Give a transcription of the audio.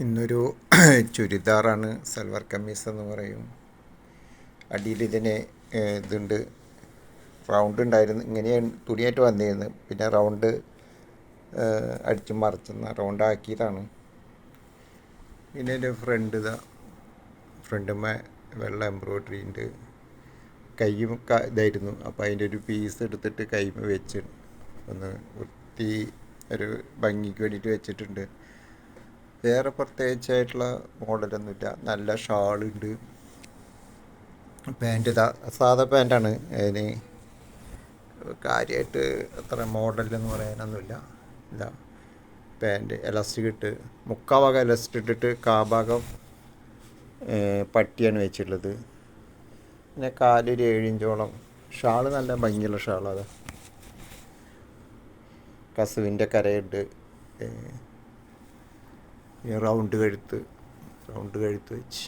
ഇന്നൊരു ചുരിദാറാണ്, സൽവാർ കമ്മീസ് എന്ന് പറയും. അടിയിൽ ഇതിന് ഇതുണ്ട്, റൗണ്ട് ഉണ്ടായിരുന്നു. ഇങ്ങനെയാണ് തുണിയായിട്ട് വന്നിരുന്നത്. പിന്നെ റൗണ്ട് അടിച്ച് മറിച്ചെന്ന റൗണ്ട് ആക്കിയതാണ്. പിന്നെ എൻ്റെ ഫ്രണ്ടുമ്മ വെള്ള എംബ്രോയ്ഡറി ഉണ്ട്. കയ്യും ഇതായിരുന്നു. അപ്പോൾ അതിൻ്റെ ഒരു പീസ് എടുത്തിട്ട് കൈമ വെച്ച് ഒന്ന് വൃത്തി ഒരു ഭംഗിക്ക് വേണ്ടിയിട്ട് വെച്ചിട്ടുണ്ട്. വേറെ പ്രത്യേകിച്ചായിട്ടുള്ള മോഡലൊന്നുമില്ല. നല്ല ഷാളുണ്ട്. പാൻറ്റ് സാധാ പാൻറ്റാണ്. അതിന് കാര്യമായിട്ട് അത്ര മോഡലെന്ന് പറയാനൊന്നുമില്ല. ഇതാ പാൻറ്റ് എലാസ്റ്റിക് ഇട്ട്, മുക്കാൽ ഭാഗം എലാസ്റ്റിക് ഇട്ടിട്ട് കാഭാഗം പട്ടിയാണ് വെച്ചിട്ടുള്ളത്. പിന്നെ കാലൊരു 7 ഇഞ്ചോളം. ഷാള് നല്ല ഭംഗിയുള്ള ഷാളാണ്. കസുവിൻ്റെ കരയുണ്ട്. റൗണ്ട് കഴുത്ത് വെച്ച്